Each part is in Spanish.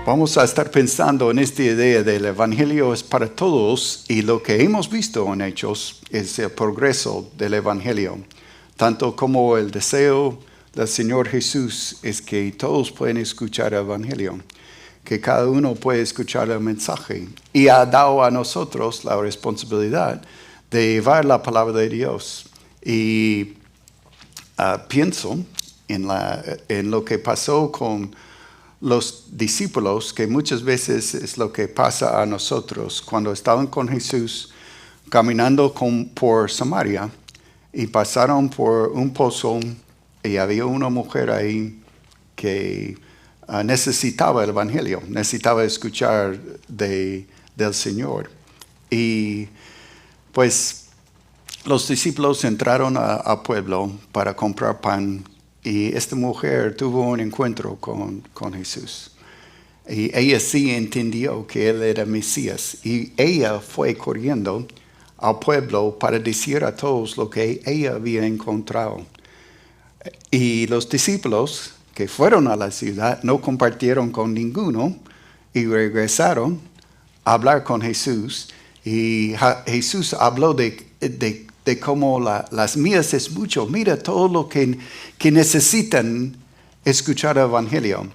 Vamos a estar pensando en esta idea del Evangelio es para todos, y lo que hemos visto en Hechos es el progreso del Evangelio, tanto como el deseo del Señor Jesús es que todos pueden escuchar el Evangelio, que cada uno puede escuchar el mensaje, y ha dado a nosotros la responsabilidad de llevar la palabra de Dios. Y pienso en lo que pasó con los discípulos, que muchas veces es lo que pasa a nosotros cuando estaban con Jesús caminando por Samaria y pasaron por un pozo y había una mujer ahí que necesitaba el Evangelio, necesitaba escuchar del Señor. Y pues los discípulos entraron al pueblo para comprar pan. Y esta mujer tuvo un encuentro con Jesús. Y ella sí entendió que Él era Mesías. Y ella fue corriendo al pueblo para decir a todos lo que ella había encontrado. Y los discípulos que fueron a la ciudad no compartieron con ninguno y regresaron a hablar con Jesús. Y Jesús habló de cómo las mías es mucho. Mira todo lo que necesitan escuchar el Evangelio.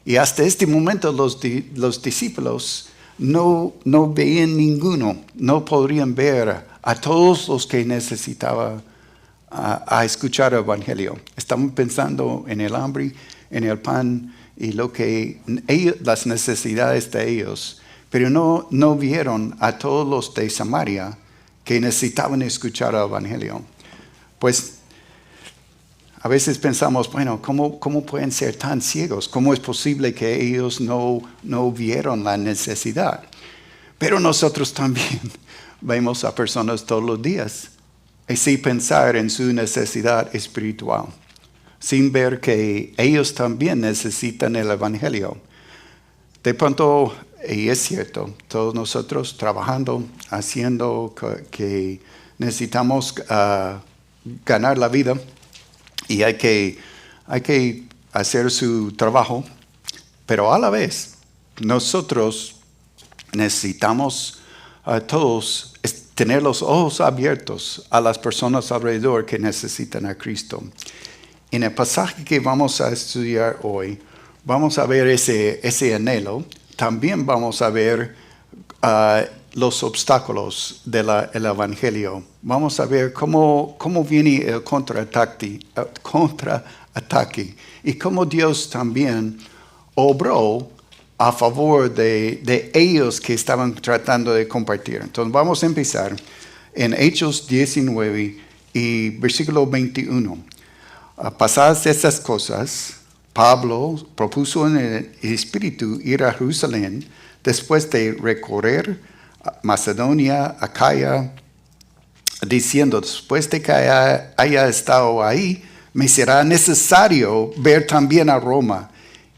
Y hasta este momento los discípulos no veían ninguno, no podrían ver a todos los que necesitaban a escuchar el Evangelio. Estaban pensando en el hambre, en el pan y las necesidades de ellos, pero no vieron a todos los de Samaria que necesitaban escuchar el Evangelio. Pues a veces pensamos, bueno, ¿cómo pueden ser tan ciegos? ¿Cómo es posible que ellos no vieron la necesidad? Pero nosotros también vemos a personas todos los días y sin pensar en su necesidad espiritual, sin ver que ellos también necesitan el Evangelio. De pronto, y es cierto, todos nosotros trabajando, haciendo que necesitamos ganar la vida y hay que hacer su trabajo, pero a la vez nosotros necesitamos todos tener los ojos abiertos a las personas alrededor que necesitan a Cristo. En el pasaje que vamos a estudiar hoy, vamos a ver ese anhelo. También vamos a ver los obstáculos del Evangelio. Vamos a ver cómo viene el contraataque y cómo Dios también obró a favor de ellos que estaban tratando de compartir. Entonces vamos a empezar en Hechos 19 y versículo 21. Pasadas estas cosas, Pablo propuso en el espíritu ir a Jerusalén después de recorrer Macedonia, Acaya, diciendo, después de que haya estado ahí, me será necesario ver también a Roma.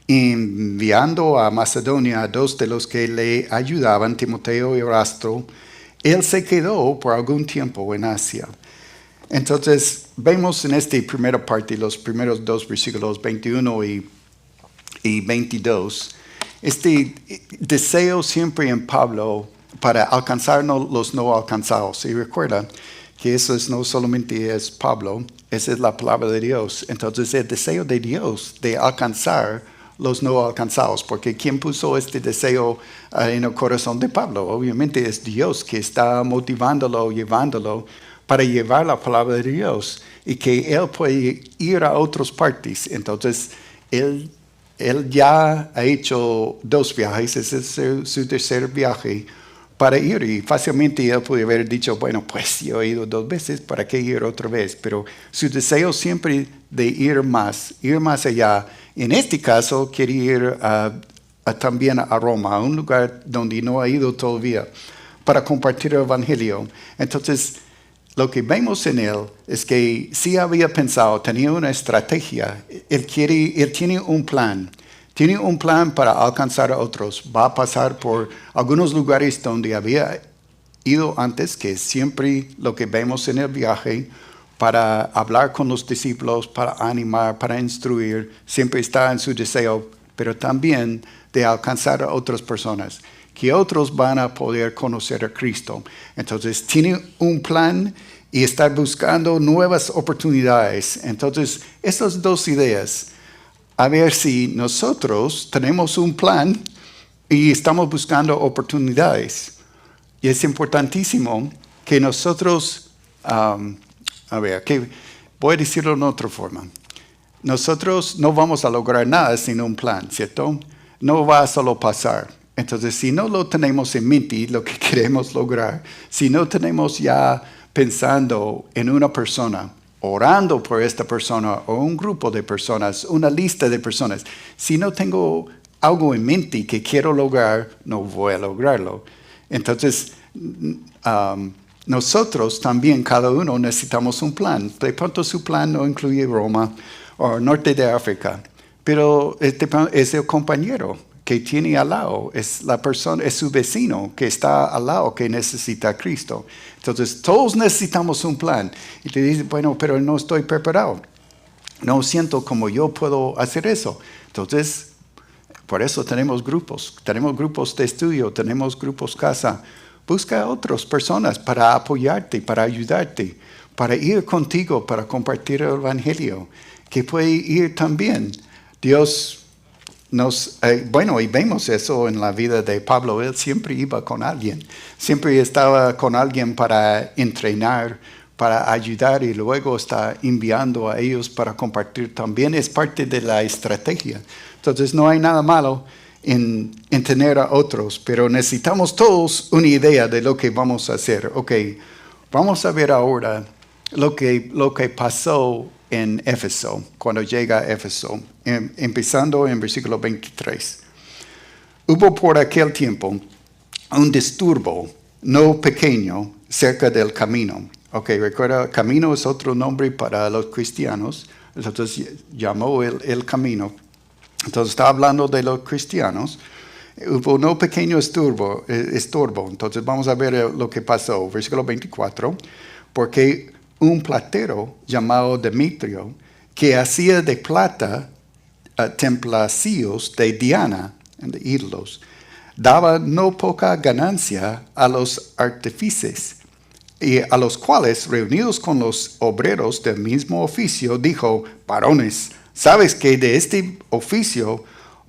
Enviando a Macedonia a dos de los que le ayudaban, Timoteo y Erasto, él se quedó por algún tiempo en Asia. Entonces, vemos en esta primera parte, los primeros dos versículos, 21 y 22, este deseo siempre en Pablo para alcanzar los no alcanzados. Y recuerda que eso no solamente es Pablo, esa es la palabra de Dios. Entonces, el deseo de Dios de alcanzar los no alcanzados, porque ¿quién puso este deseo en el corazón de Pablo? Obviamente es Dios que está motivándolo, llevándolo para llevar la palabra de Dios y que él puede ir a otras partes. Entonces, él ya ha hecho 2 viajes, ese es su tercer viaje para ir, y fácilmente él puede haber dicho, bueno, pues yo he ido 2 veces, ¿para qué ir otra vez? Pero su deseo siempre de ir más allá. En este caso, quiere ir también a Roma, a un lugar donde no ha ido todavía, para compartir el Evangelio. Entonces, lo que vemos en él es que sí había pensado, tenía una estrategia. Él tiene un plan. Tiene un plan para alcanzar a otros. Va a pasar por algunos lugares donde había ido antes, que es siempre lo que vemos en el viaje, para hablar con los discípulos, para animar, para instruir. Siempre está en su deseo pero también de alcanzar a otras personas, que otros van a poder conocer a Cristo. Entonces, tiene un plan y está buscando nuevas oportunidades. Entonces, esas dos ideas, a ver si nosotros tenemos un plan y estamos buscando oportunidades. Y es importantísimo que nosotros, voy a decirlo de otra forma. Nosotros no vamos a lograr nada sin un plan, ¿cierto? No va a solo pasar. Entonces, si no lo tenemos en mente, lo que queremos lograr, si no tenemos ya pensando en una persona, orando por esta persona o un grupo de personas, una lista de personas, si no tengo algo en mente que quiero lograr, no voy a lograrlo. Entonces, nosotros también, cada uno, necesitamos un plan. De pronto su plan no incluye Roma o norte de África, pero es el compañero que tiene al lado, es la persona, es su vecino que está al lado que necesita a Cristo. Entonces, todos necesitamos un plan. Y te dicen, bueno, pero no estoy preparado. No siento como yo puedo hacer eso. Entonces, por eso tenemos grupos de estudio, tenemos grupos casa. Busca a otras personas para apoyarte, para ayudarte, para ir contigo, para compartir el Evangelio, que puede ir también. Dios y vemos eso en la vida de Pablo. Él siempre iba con alguien, siempre estaba con alguien para entrenar, para ayudar, y luego está enviando a ellos para compartir también. Es parte de la estrategia. Entonces no hay nada malo en tener a otros, pero necesitamos todos una idea de lo que vamos a hacer. Ok, vamos a ver ahora lo que pasó en Éfeso, cuando llega a Éfeso, empezando en versículo 23. Hubo por aquel tiempo un disturbo no pequeño cerca del camino. Ok, recuerda, camino es otro nombre para los cristianos. Entonces llamó el camino. Entonces está hablando de los cristianos. Hubo un pequeño estorbo. Entonces vamos a ver lo que pasó. Versículo 24. Porque un platero llamado Demetrio, que hacía de plata templacillos de Diana, de ídolos, daba no poca ganancia a los artífices, y a los cuales, reunidos con los obreros del mismo oficio, dijo: varones, sabes que de este oficio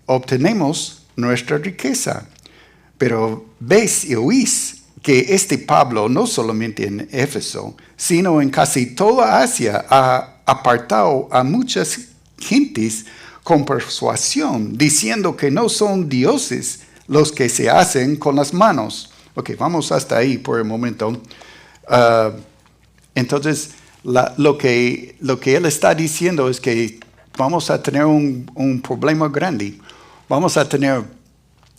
obtenemos nuestra riqueza. Pero ves y oís que este Pablo, no solamente en Éfeso, sino en casi toda Asia, ha apartado a muchas gentes con persuasión, diciendo que no son dioses los que se hacen con las manos. Ok, vamos hasta ahí por el momento. Entonces, lo que él está diciendo es que vamos a tener un problema grande. Vamos a tener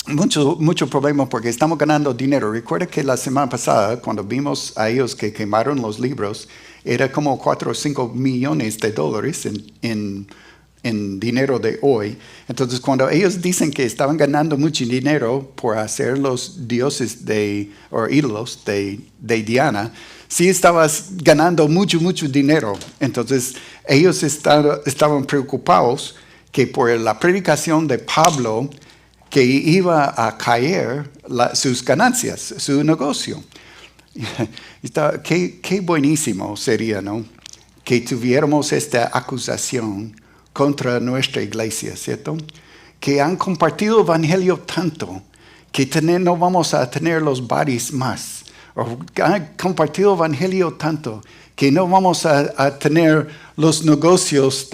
mucho problema porque estamos ganando dinero. Recuerda que la semana pasada, cuando vimos a ellos que quemaron los libros, era como 4 o 5 millones de dólares en dinero de hoy. Entonces, cuando ellos dicen que estaban ganando mucho dinero por hacer los dioses o ídolos de Diana, sí estabas ganando mucho dinero. Entonces, ellos estaban preocupados que por la predicación de Pablo, que iba a caer sus ganancias, su negocio. Qué buenísimo sería, ¿no? Que tuviéramos esta acusación contra nuestra iglesia, ¿cierto? Que han compartido el evangelio tanto que no vamos a tener los bares más. O han compartido el evangelio tanto que no vamos a tener los negocios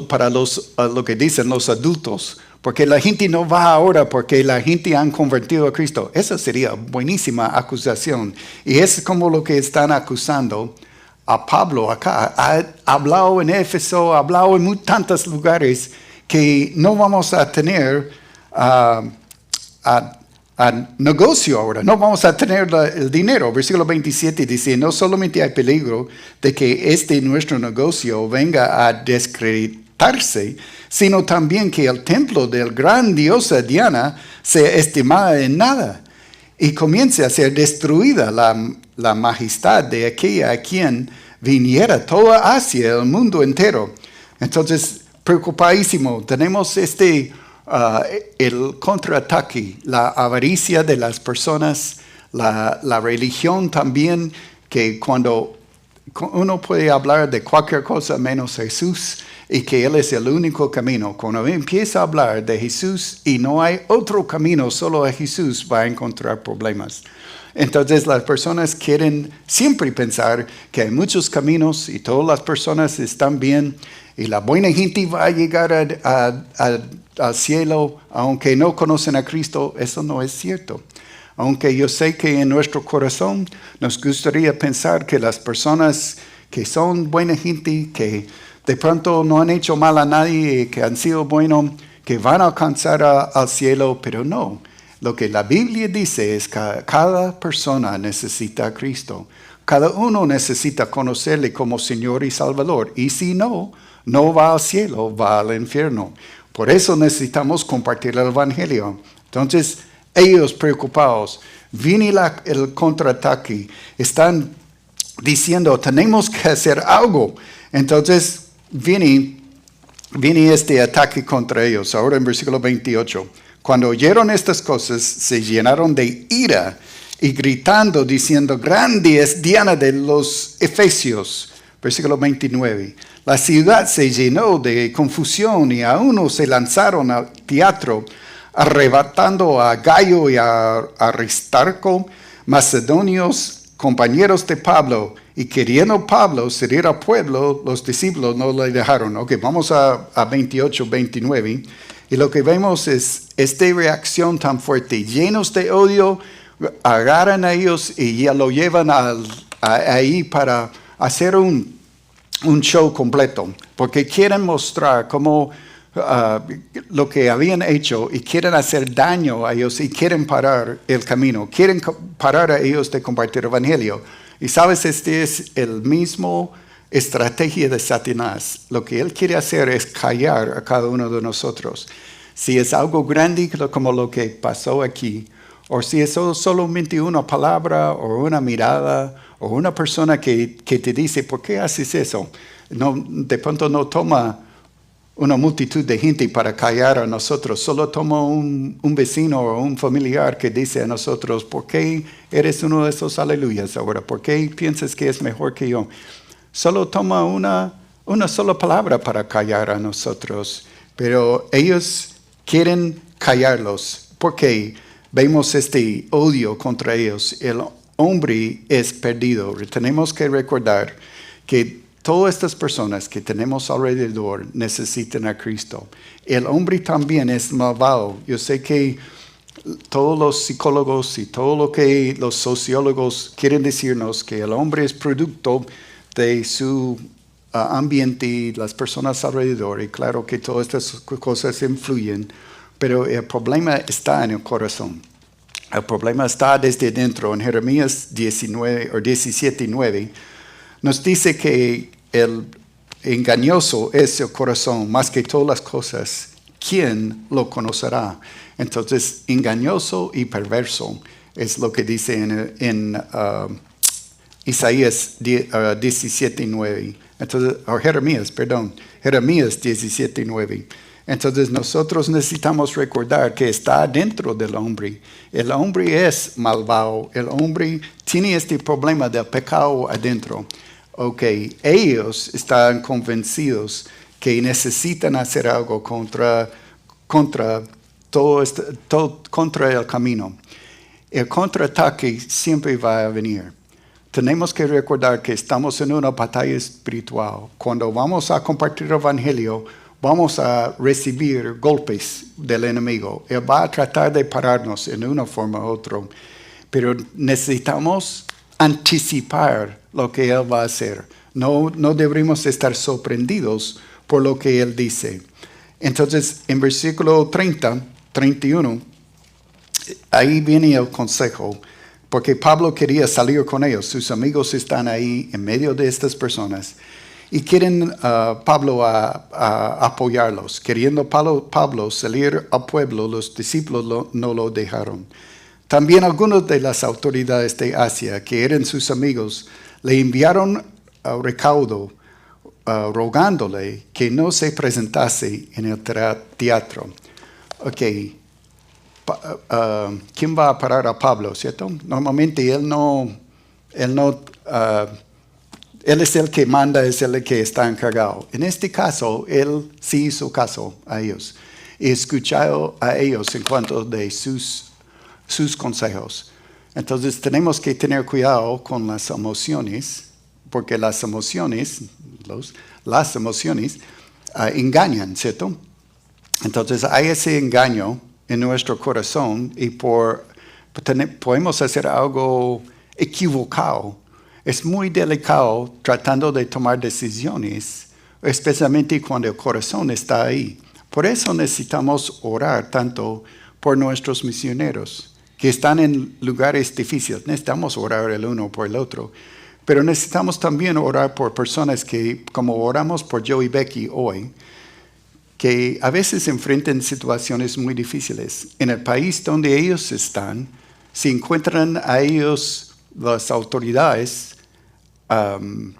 para lo que dicen los adultos. Porque la gente no va ahora porque la gente han convertido a Cristo. Esa sería buenísima acusación. Y es como lo que están acusando a Pablo acá. Ha hablado en Éfeso, ha hablado en tantos lugares que no vamos a tener negocio ahora. No vamos a tener el dinero. Versículo 27 dice: no solamente hay peligro de que nuestro negocio venga a descreditarse, sino también que el templo del gran diosa Diana sea estimada en nada y comience a ser destruida la majestad de aquella a quien viniera toda Asia, el mundo entero. Entonces, preocupadísimo. Tenemos el contraataque, la avaricia de las personas, la religión también, que cuando uno puede hablar de cualquier cosa menos Jesús y que Él es el único camino. Cuando empieza a hablar de Jesús y no hay otro camino, solo a Jesús, va a encontrar problemas. Entonces las personas quieren siempre pensar que hay muchos caminos y todas las personas están bien y la buena gente va a llegar al cielo aunque no conocen a Cristo. Eso no es cierto. Aunque yo sé que en nuestro corazón nos gustaría pensar que las personas que son buena gente, que de pronto no han hecho mal a nadie, que han sido buenos, que van a alcanzar al cielo, pero no. Lo que la Biblia dice es que cada persona necesita a Cristo. Cada uno necesita conocerle como Señor y Salvador. Y si no, no va al cielo, va al infierno. Por eso necesitamos compartir el Evangelio. Entonces, ellos preocupados, viene el contraataque, están diciendo, tenemos que hacer algo. Entonces, viene este ataque contra ellos. Ahora en versículo 28. Cuando oyeron estas cosas, se llenaron de ira y gritando, diciendo, grande es Diana de los Efesios. Versículo 29. La ciudad se llenó de confusión y a uno se lanzaron al teatro, arrebatando a Gayo y a Aristarco, macedonios, compañeros de Pablo, y queriendo Pablo salir al pueblo, los discípulos no le dejaron. Ok, vamos a 28, 29. Y lo que vemos es esta reacción tan fuerte. Llenos de odio, agarran a ellos y ya lo llevan ahí para hacer un show completo. Porque quieren mostrar cómo lo que habían hecho y quieren hacer daño a ellos y quieren parar el camino. Quieren parar a ellos de compartir el Evangelio. Y sabes, este es el mismo estrategia de Satanás. Lo que él quiere hacer es callar a cada uno de nosotros. Si es algo grande como lo que pasó aquí, o si es solamente una palabra o una mirada o una persona que te dice, ¿por qué haces eso? No, de pronto no toma una multitud de gente para callar a nosotros. Solo toma un vecino o un familiar que dice a nosotros, ¿por qué eres uno de esos aleluyas ahora? ¿Por qué piensas que es mejor que yo? Solo toma una sola palabra para callar a nosotros. Pero ellos quieren callarlos porque vemos este odio contra ellos. El hombre es perdido. Tenemos que recordar que todas estas personas que tenemos alrededor necesitan a Cristo. El hombre también es malvado. Yo sé que todos los psicólogos y todo lo que los sociólogos quieren decirnos que el hombre es producto de su ambiente y las personas alrededor. Y claro que todas estas cosas influyen, pero el problema está en el corazón. El problema está desde dentro. En Jeremías 17:9 nos dice que el engañoso es el corazón más que todas las cosas. ¿Quién lo conocerá? Entonces, engañoso y perverso es lo que dice en Isaías 17:9. Entonces, Jeremías 17:9. Entonces nosotros necesitamos recordar que está dentro del hombre. El hombre es malvado. El hombre tiene este problema del pecado adentro. Ok, ellos están convencidos que necesitan hacer algo contra contra el camino. El contraataque siempre va a venir. Tenemos que recordar que estamos en una batalla espiritual. Cuando vamos a compartir el Evangelio, vamos a recibir golpes del enemigo. Él va a tratar de pararnos en una forma u otra. Pero necesitamos anticipar lo que Él va a hacer. No deberíamos estar sorprendidos por lo que Él dice. Entonces, en versículo 31, ahí viene el consejo. Porque Pablo quería salir con ellos. Sus amigos están ahí en medio de estas personas. Y quieren Pablo a apoyarlos. Queriendo Pablo salir al pueblo, los discípulos no lo dejaron. También algunos de las autoridades de Asia, que eran sus amigos, le enviaron recaudo rogándole que no se presentase en el teatro. Ok, ¿quién va a parar a Pablo, cierto? Normalmente él es el que manda, es el que está encargado. En este caso, él sí hizo caso a ellos y escuchó a ellos en cuanto de sus consejos. Entonces tenemos que tener cuidado con las emociones, porque las emociones engañan, ¿cierto? Entonces hay ese engaño en nuestro corazón y podemos hacer algo equivocado. Es muy delicado tratando de tomar decisiones, especialmente cuando el corazón está ahí. Por eso necesitamos orar tanto por nuestros misioneros que están en lugares difíciles. Necesitamos orar el uno por el otro. Pero necesitamos también orar por personas que, como oramos por Joe y Becky hoy, que a veces enfrentan situaciones muy difíciles. En el país donde ellos están, si encuentran a ellos las autoridades en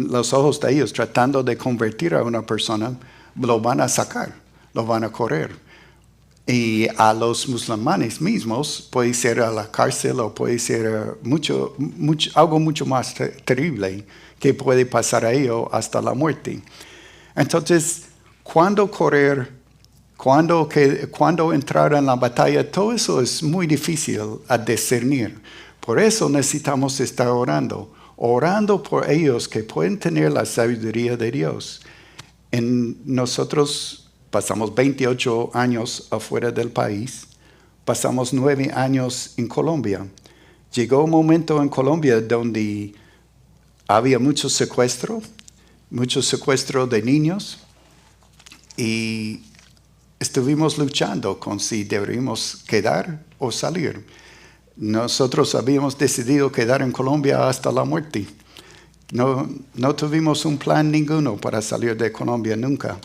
los ojos de ellos tratando de convertir a una persona, lo van a sacar, lo van a correr. Y a los musulmanes mismos puede ser a la cárcel o puede ser algo mucho más terrible que puede pasar a ellos hasta la muerte. Entonces, cuando correr, cuando entrar en la batalla, todo eso es muy difícil a discernir. Por eso necesitamos estar orando por ellos que pueden tener la sabiduría de Dios. Nosotros pasamos 28 años afuera del país, pasamos 9 años en Colombia. Llegó un momento en Colombia donde había mucho secuestro de niños, y estuvimos luchando con si deberíamos quedar o salir. Nosotros habíamos decidido quedar en Colombia hasta la muerte. No tuvimos un plan ninguno para salir de Colombia nunca.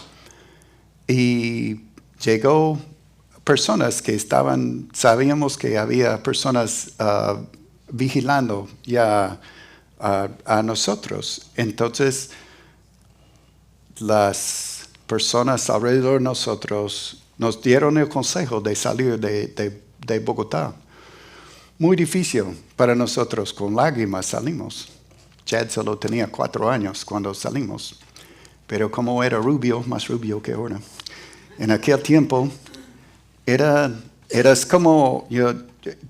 Y llegó personas que sabíamos que había personas vigilando ya a nosotros. Entonces, las personas alrededor de nosotros nos dieron el consejo de salir de Bogotá. Muy difícil para nosotros, con lágrimas salimos. Chad solo tenía 4 años cuando salimos, pero como era rubio, más rubio que ahora, en aquel tiempo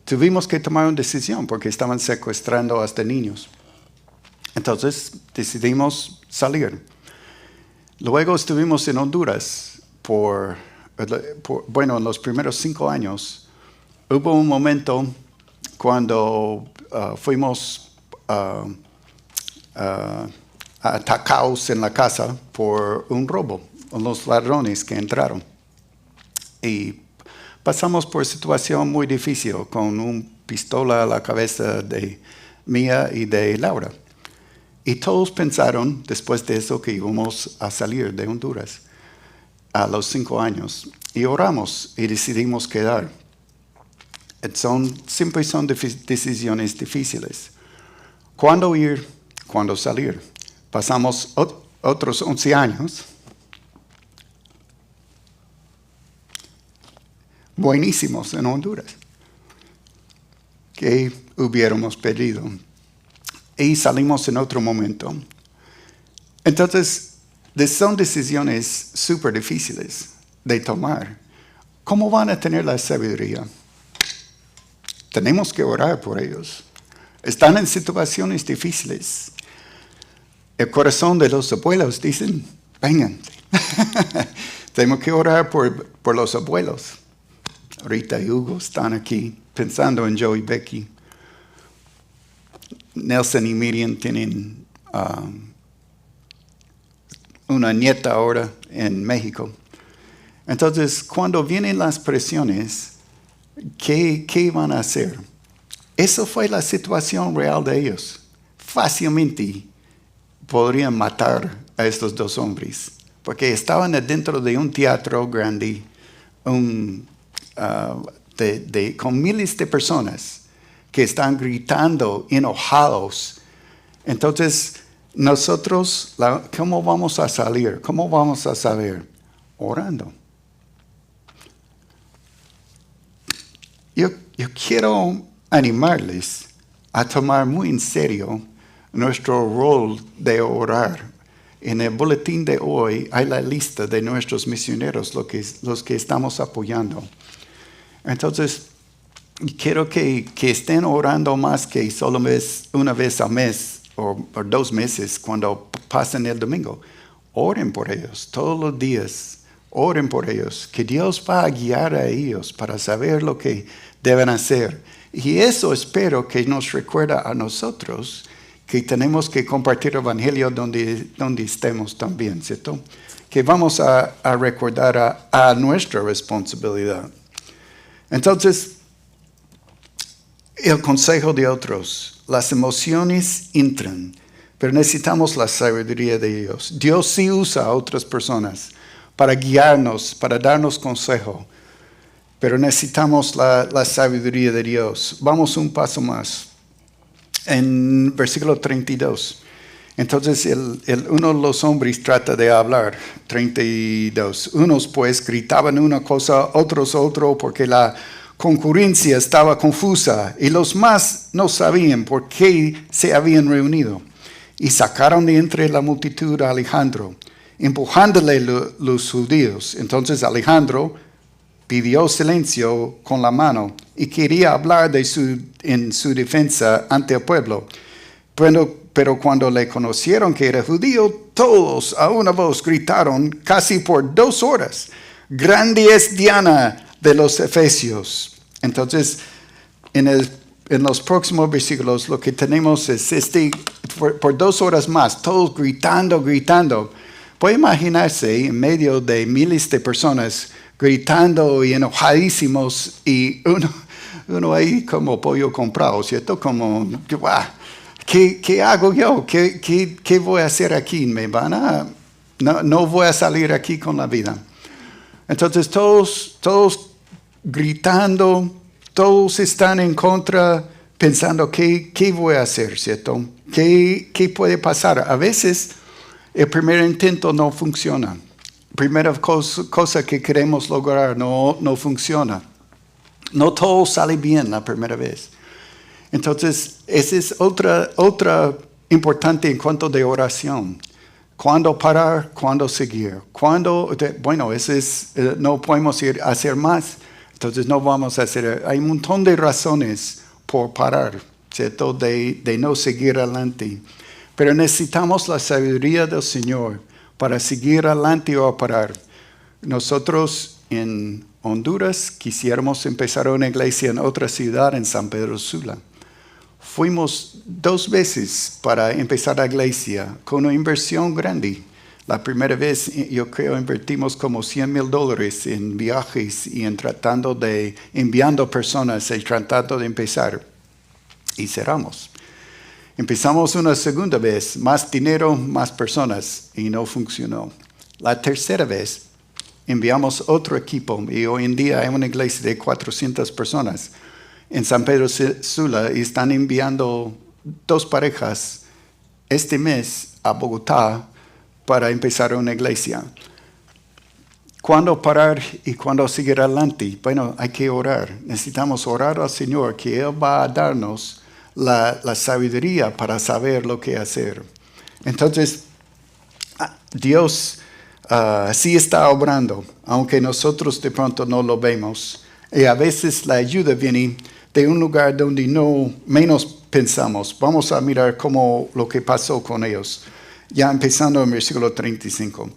tuvimos que tomar una decisión porque estaban secuestrando hasta niños. Entonces decidimos salir. Luego estuvimos en Honduras en los primeros 5 años. Hubo un momento cuando fuimos atacados en la casa por un robo, los ladrones que entraron. Y pasamos por situación muy difícil con una pistola a la cabeza de mía y de Laura. Y todos pensaron después de eso que íbamos a salir de Honduras a los 5 años. Y oramos y decidimos quedar. Siempre son decisiones difíciles. ¿Cuándo ir? ¿Cuándo salir? Pasamos otros 11 años. Buenísimos en Honduras. Que hubiéramos pedido. Y salimos en otro momento. Entonces, son decisiones súper difíciles de tomar. ¿Cómo van a tener la sabiduría? Tenemos que orar por ellos. Están en situaciones difíciles. El corazón de los abuelos dicen, vengan. Tenemos que orar por los abuelos. Rita y Hugo están aquí pensando en Joe y Becky. Nelson y Miriam tienen una nieta ahora en México. Entonces, cuando vienen las presiones, ¿qué van a hacer? Esa fue la situación real de ellos. Fácilmente podrían matar a estos 2 hombres, porque estaban dentro de un teatro grande con miles de personas que están gritando, enojados. Entonces, Nosotros, ¿cómo vamos a salir? ¿Cómo vamos a saber? Orando. Yo quiero animarles a tomar muy en serio nuestro rol de orar. En el boletín de hoy hay la lista de nuestros misioneros, los que estamos apoyando. Entonces, quiero que estén orando más que solo una vez al mes o 2 meses cuando pasen el domingo. Oren por ellos todos los días. Oren por ellos, que Dios va a guiar a ellos para saber lo que deben hacer. Y eso espero que nos recuerda a nosotros que tenemos que compartir el Evangelio donde estemos también, ¿cierto? Que vamos a recordar a nuestra responsabilidad. Entonces, el consejo de otros, las emociones entran, pero necesitamos la sabiduría de Dios. Dios sí usa a otras personas para guiarnos, para darnos consejo. Pero necesitamos la sabiduría de Dios. Vamos un paso más. En versículo 32. Entonces uno de los hombres trata de hablar. 32. Unos pues gritaban una cosa, otros otro, porque la concurrencia estaba confusa. Y los más no sabían por qué se habían reunido. Y sacaron de entre la multitud a Alejandro, empujándole los judíos. Entonces Alejandro pidió silencio con la mano y quería hablar en su defensa ante el pueblo. Pero cuando le conocieron que era judío, todos a una voz gritaron casi por 2 horas: «Grande es Diana de los Efesios». Entonces, en los próximos versículos lo que tenemos es por 2 horas más, todos gritando. Puede imaginarse en medio de miles de personas gritando y enojadísimos y uno ahí como pollo comprado, ¿cierto? Como, ¿qué hago yo? ¿Qué voy a hacer aquí? No voy a salir aquí con la vida. Entonces todos gritando, todos están en contra, pensando, ¿qué voy a hacer, cierto? ¿Qué puede pasar? A veces el primer intento no funciona. Primera cosa que queremos lograr no funciona. No todo sale bien la primera vez. Entonces, esa es otra importante en cuanto de oración. ¿Cuándo parar? ¿Cuándo seguir? No podemos hacer más. Entonces no vamos a hacer. Hay un montón de razones por parar, ¿cierto? De no seguir adelante. Pero necesitamos la sabiduría del Señor para seguir adelante o parar. Nosotros en Honduras quisiéramos empezar una iglesia en otra ciudad, en San Pedro Sula. Fuimos 2 veces para empezar la iglesia con una inversión grande. La primera vez yo creo invertimos como $100,000 en viajes y enviando personas y tratando de empezar. Y cerramos. Empezamos una segunda vez, más dinero, más personas, y no funcionó. La tercera vez, enviamos otro equipo, y hoy en día hay una iglesia de 400 personas en San Pedro Sula, y están enviando 2 parejas este mes a Bogotá para empezar una iglesia. ¿Cuándo parar y cuándo seguir adelante? Bueno, hay que orar. Necesitamos orar al Señor, que Él va a darnos la sabiduría para saber lo que hacer. Entonces, Dios sí está obrando, aunque nosotros de pronto no lo vemos. Y a veces la ayuda viene de un lugar donde menos pensamos. Vamos a mirar lo que pasó con ellos. Ya empezando en versículo 35.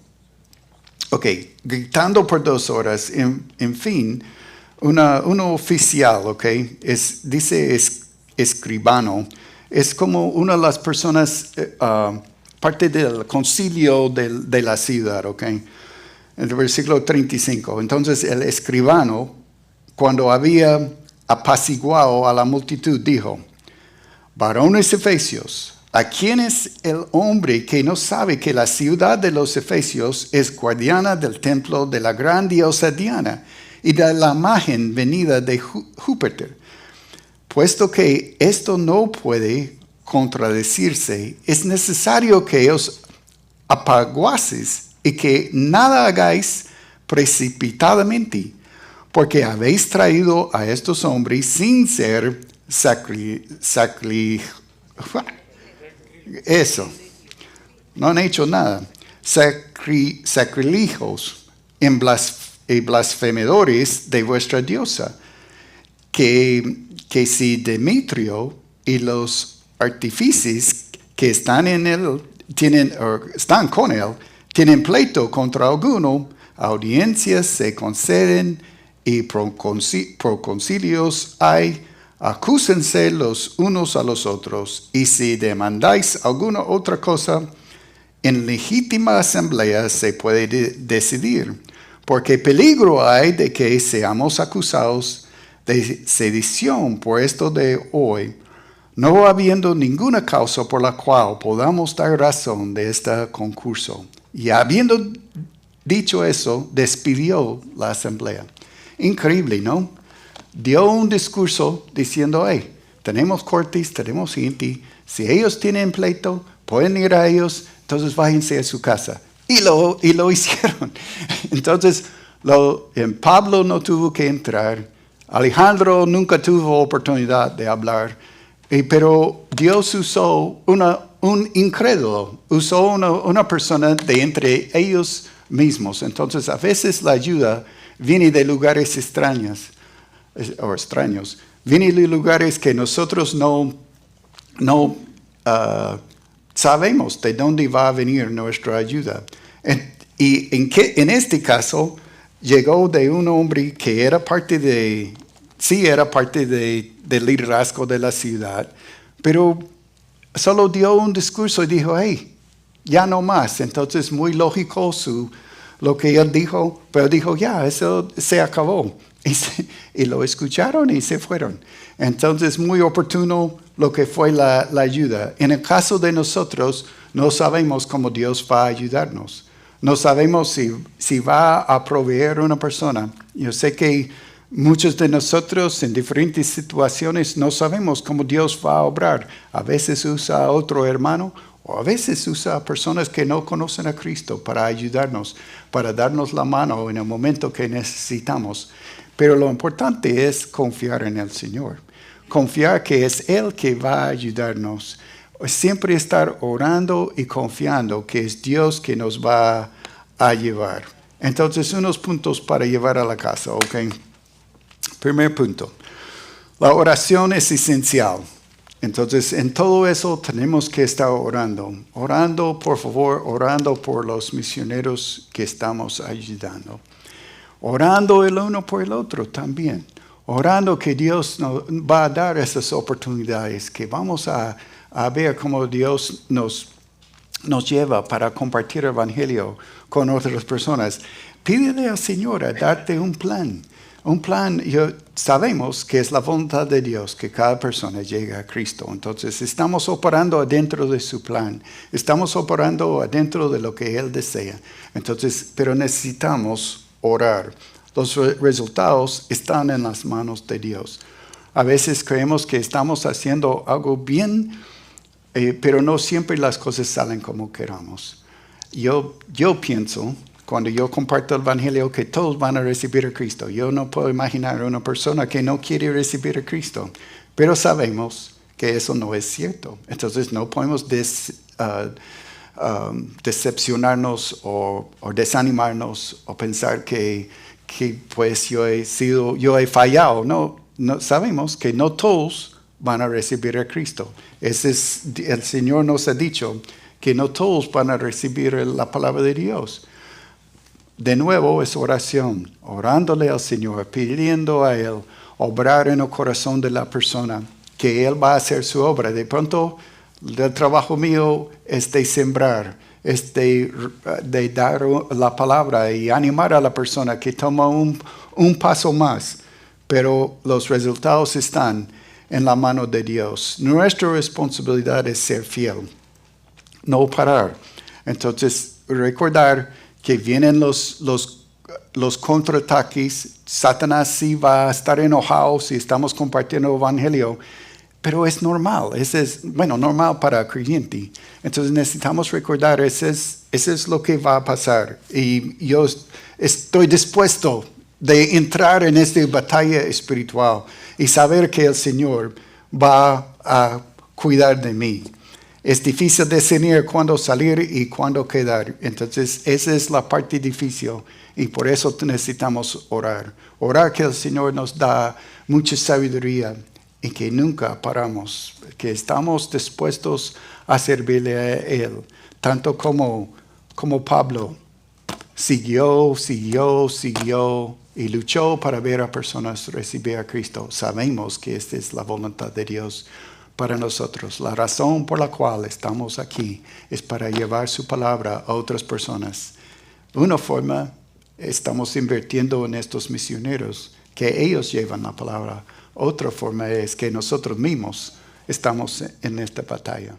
Ok, gritando por 2 horas, en fin, un oficial, ok, dice escribano, es como una de las personas, parte del concilio de la ciudad, ok, en el versículo 35. Entonces el escribano, cuando había apaciguado a la multitud, dijo: «Varones efesios, ¿a quién es el hombre que no sabe que la ciudad de los efesios es guardiana del templo de la gran diosa Diana y de la imagen venida de Júpiter? Puesto que esto no puede contradecirse, es necesario que os apaciguaseis y que nada hagáis precipitadamente, porque habéis traído a estos hombres sin ser eso, no han hecho nada, sacrilegios y blasfemadores de vuestra diosa, que si Demetrio y los artífices que están en él están con él, tienen pleito contra alguno, audiencias se conceden y proconcilios hay, acúsense los unos a los otros, y si demandáis alguna otra cosa, en legítima asamblea se puede decidir, porque peligro hay de que seamos acusados de sedición por esto de hoy, no habiendo ninguna causa por la cual podamos dar razón de este concurso. Y habiendo dicho eso, despidió la asamblea. Increíble, ¿no? Dio un discurso diciendo, hey, tenemos cortes, tenemos gente, si ellos tienen pleito, pueden ir a ellos, entonces váyanse a su casa. Y lo hicieron. Entonces, Pablo no tuvo que entrar, Alejandro nunca tuvo oportunidad de hablar, pero Dios usó un incrédulo, usó una persona de entre ellos mismos. Entonces, a veces la ayuda viene de lugares extraños, viene de lugares que nosotros no sabemos de dónde va a venir nuestra ayuda. Y en este caso, llegó de un hombre que era parte del liderazgo de la ciudad, pero solo dio un discurso y dijo, hey, ya no más. Entonces, muy lógico lo que él dijo, pero dijo, ya, eso se acabó. Y lo escucharon y se fueron. Entonces, muy oportuno lo que fue la ayuda. En el caso de nosotros, no sabemos cómo Dios va a ayudarnos. No sabemos si va a proveer una persona. Yo sé que muchos de nosotros en diferentes situaciones no sabemos cómo Dios va a obrar. A veces usa a otro hermano o a veces usa a personas que no conocen a Cristo para ayudarnos, para darnos la mano en el momento que necesitamos. Pero lo importante es confiar en el Señor. Confiar que es Él que va a ayudarnos. Siempre estar orando y confiando que es Dios que nos va a llevar. Entonces, unos puntos para llevar a la casa, ¿ok? Primer punto. La oración es esencial. Entonces, en todo eso tenemos que estar orando. Orando, por favor, orando por los misioneros que estamos ayudando. Orando el uno por el otro también. Orando que Dios nos va a dar esas oportunidades, que vamos a ver cómo Dios nos lleva para compartir el Evangelio con otras personas. Pídele al Señor a darte un plan. Un plan, sabemos que es la voluntad de Dios que cada persona llegue a Cristo. Entonces, estamos operando adentro de su plan. Estamos operando adentro de lo que Él desea. Entonces, pero necesitamos orar. Los resultados están en las manos de Dios. A veces creemos que estamos haciendo algo bien, pero no siempre las cosas salen como queramos. Yo pienso, cuando yo comparto el Evangelio, que todos van a recibir a Cristo. Yo no puedo imaginar una persona que no quiere recibir a Cristo. Pero sabemos que eso no es cierto. Entonces no podemos decepcionarnos o desanimarnos o pensar que pues yo he fallado. No, sabemos que no todos van a recibir a Cristo. El Señor nos ha dicho que no todos van a recibir la palabra de Dios. De nuevo es oración, orándole al Señor, pidiendo a Él obrar en el corazón de la persona, que Él va a hacer su obra. De pronto, el trabajo mío es de sembrar, es de dar la palabra y animar a la persona que toma un paso más. Pero los resultados están en la mano de Dios. Nuestra responsabilidad es ser fiel, no parar. Entonces, recordar que vienen los contraataques. Satanás sí va a estar enojado si estamos compartiendo el Evangelio, Pero es normal, normal para el creyente. Entonces necesitamos recordar, eso es lo que va a pasar. Y yo estoy dispuesto de entrar en esta batalla espiritual y saber que el Señor va a cuidar de mí. Es difícil discernir cuándo salir y cuándo quedar. Entonces, esa es la parte difícil y por eso necesitamos orar. Orar que el Señor nos da mucha sabiduría y que nunca paramos, que estamos dispuestos a servirle a Él, tanto como Pablo siguió y luchó para ver a personas recibir a Cristo. Sabemos que esta es la voluntad de Dios para nosotros. La razón por la cual estamos aquí es para llevar su palabra a otras personas. Una forma, estamos invirtiendo en estos misioneros, que ellos llevan la palabra. Otra forma es que nosotros mismos estamos en esta batalla.